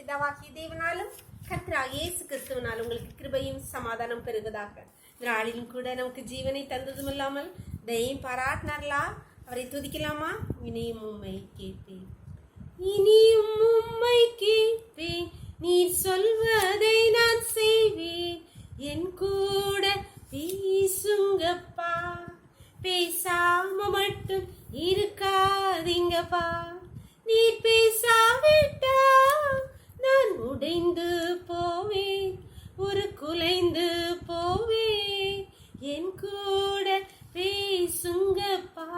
பிதாவாகிய தேவனாலும் கர்த்தராகிய இயேசு கிறிஸ்துவினால் உங்களுக்கு கிருபையும் சமாதானம் பெறுவதாக. இந்த நாளிலும் கூட நமக்கு ஜீவனை தந்ததும் இல்லாமல் தயையும் பாராட்டினார்களா? அவரை துதிக்கலாமா? இனியும் உம்மை கேட்பேன், இனியும் உம்மை கேட்பேன், நீர் சொல்வதை நான் செய்வேன், என் கூட பேசுங்கப்பா, பேசாம மட்டும் இருக்காதீங்கப்பா, நீர் பேசாவிட்டா நான் உடைந்து போவேன், ஒரு குலைந்து போவேன், என் கூட பேசுங்கப்பா,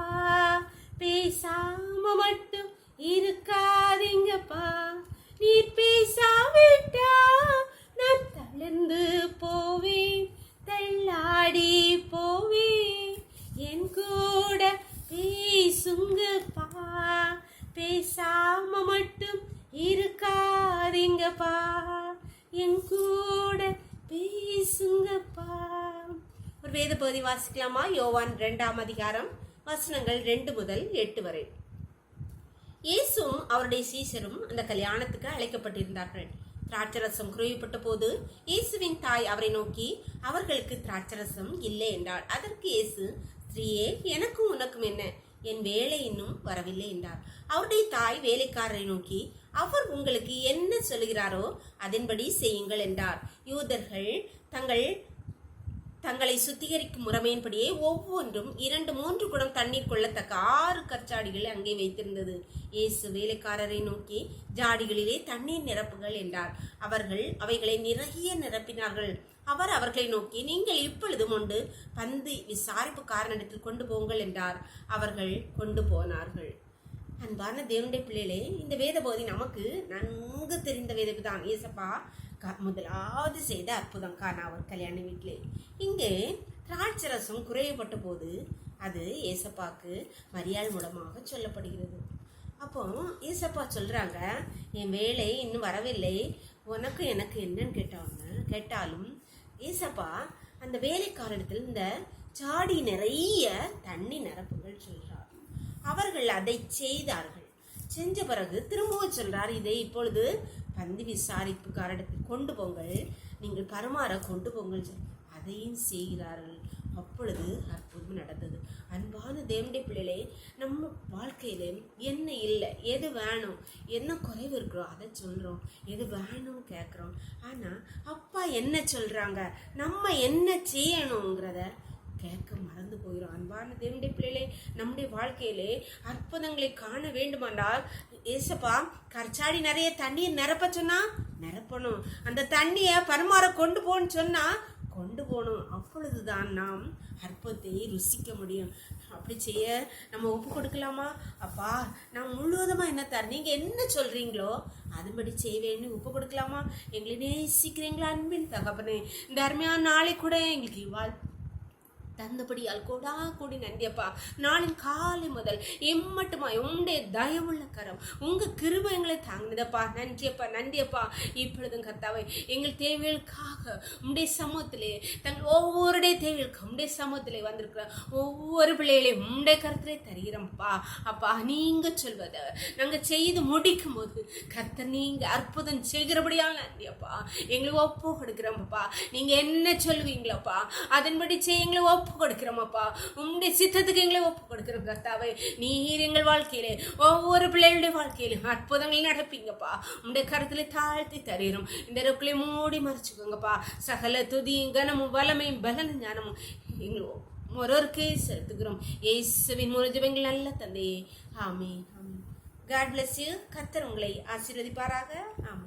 பேசாம மட்டும் இருக்காதீங்கப்பா, நீர் பேசாவிட்டா நான் தளர்ந்து போவேன், தள்ளாடி போவேன், என் கூட பேசுங்கப்பா, பேசாம மட்டும் இருக்காதீங்கப்பா, என் கூட பேசுங்கப்பா. ஒரு வேத பகுதி வாசிக்கலாமா? யோவான் 2ஆம் அதிகாரம் வசனங்கள் 2 முதல் 8 வரை. இயேசுவும் அவருடைய சீஷரும் அந்த கல்யாணத்துக்கு அழைக்கப்பட்டிருந்தார்கள். திராட்சரசம் குறைவுபட்ட போது இயேசுவின் தாய் அவரை நோக்கி, அவர்களுக்கு திராட்சரசம் இல்லை என்றார். அதற்கு இயேசு, ஸ்திரீயே, எனக்கும் உனக்கும் என்ன? என் வேலை இன்னும் வரவில்லை என்றார். அவருடைய தாய் வேலைக்காரரை நோக்கி, அவர் உங்களுக்கு என்ன சொல்கிறாரோ அதன்படி செய்யுங்கள் என்றார். யூதர்கள் தங்களை சுத்திகரிக்கும் முறைமையின்படியே ஒவ்வொன்றும் 2-3 குடம் தண்ணீர் கொள்ளத்தக்க 6 கற்சாடிகள் அங்கே வைத்திருந்தது. இயேசு வேலைக்காரரை நோக்கி, ஜாடிகளிலே தண்ணீர் நிரப்புகள் என்றார். அவர்கள் அவைகளை நிறைய நிரப்பினார்கள். அவர் அவர்களை நோக்கி, நீங்கள் இப்பொழுதும் உண்டு பந்து விசாரிப்புக்காரனிடத்தில் கொண்டு போங்கள் என்றார். அவர்கள் கொண்டு போனார்கள். அன்பான தேவனுடைய பிள்ளைகளே, இந்த வேத பகுதி நமக்கு நன்கு தெரிந்த வேததான். ஏசப்பா முதலாவது செய்த அற்புதம் கானாவர் கல்யாண வீட்டிலே. இங்கே திராட்சரசம் குறையப்பட்ட போது அது ஏசப்பாக்கு மரியாள் மூலமாக சொல்லப்படுகிறது. அப்போ ஏசப்பா சொல்றாங்க, என் வேலை இன்னும் வரவில்லை, உனக்கு எனக்கு என்னன்னு கேட்டாலும் ஏசப்பா அந்த வேலைக்காரத்தில் இந்த சாடி நிறைய தண்ணி நிரப்புகள் சொல்றார். அவர்கள் அதை செய்தார்கள். செஞ்ச பிறகு திரும்பவும் சொல்றார், இதை இப்பொழுது பந்தி விசாரிப்புக்காரிடத்தில் கொண்டு போங்கள், நீங்கள் பரிமாற கொண்டு போங்கள். அதையும் செய்கிறார்கள். அப்பொழுது அற்புதம் நடந்தது. அன்பான தேவனுடைய பிள்ளைகளே, நம்ம வாழ்க்கையில என்ன இல்லை, எது வேணும், என்ன குறைவு இருக்கிறோம் அதை சொல்றோம், எது வேணும் கேட்குறோம். ஆனா அப்பா என்ன சொல்றாங்க, நம்ம என்ன செய்யணுங்கிறத கேட்க மறந்து போயிடும். அன்பான தேவனுடைய பிள்ளைகளே, நம்முடைய வாழ்க்கையிலே அற்புதங்களை காண வேண்டுமானால் ஏசப்பா கற்சாடி நிறைய தண்ணீர் நிரப்ப சொன்னா நிரப்பணும், அந்த தண்ணியை பரிமாற கொண்டு போன்னு சொன்னா கொண்டு போகணும். அப்பொழுதுதான் நாம் அற்புதத்தை ருசிக்க முடியும். அப்படி செய்ய நம்ம ஒப்பு கொடுக்கலாமா? அப்பா, நான் முழுவதுமா என்ன தர, நீங்க என்ன சொல்றீங்களோ அதுபடி செய்வேன்னு ஒப்பு கொடுக்கலாமா? எங்களை நேசிக்கிறீங்களா அன்பின் தகப்பனே? இந்த அருமையான நாளை கூட எங்களுக்கு தந்தபடியால் கோடா கூடி நன்றியப்பா. நாளின் காலை முதல் எம்மட்டுமா உங்களுடைய தயவுள்ள கரம், உங்க கிருபை எங்களை தாங்கினதப்பா. நன்றியப்பா. இப்பொழுதும் கர்த்தாவை எங்கள் தேவைகளுக்காக உங்களுடைய சமூகத்திலே, தங்கள் ஒவ்வொருடைய தேவைகளுக்கு உங்களுடைய சமூகத்திலே வந்திருக்கிற ஒவ்வொரு பிள்ளைகளையும் உங்களுடைய கருத்திலே தருகிறோம்ப்பா. அப்பா, நீங்க சொல்வதை நாங்க செய்து முடிக்கும் போது கர்த்தர் நீங்க அற்புதம் செய்கிறபடியாக நன்றியப்பா. எங்களை ஒப்பு கொடுக்கிறோம்ப்பா. நீங்க என்ன சொல்லுவீங்களப்பா அதன்படி செய்ய எங்களை ஒப்பு கொடுக்கிறோமப்பா. உங்களுடைய சித்தத்துக்கு எங்களை ஒப்பு கொடுக்கிறோம் கர்த்தாவே. நீர் எங்கள் வாழ்க்கையிலே ஒவ்வொரு பிள்ளைகளுடைய வாழ்க்கையிலும் அற்புதங்களை நடப்பீங்கப்பா. உங்களுடைய கருத்துல தாழ்த்தி தருகிறோம். இந்த இடத்துல மூடி மறைச்சுக்கோங்கப்பா. சகல துதியும் கனமும் வல்லமையும் பலனும் ஞானமும் எங்களும் ஒருவருக்கே செலுத்துகிறோம். இயேசுவின் மூலம் ஜெபங்கள் நல்ல தந்தையே, ஆமென். God bless you. கர்த்தர் உங்களை ஆசீர்வதிப்பாராக. ஆமென்.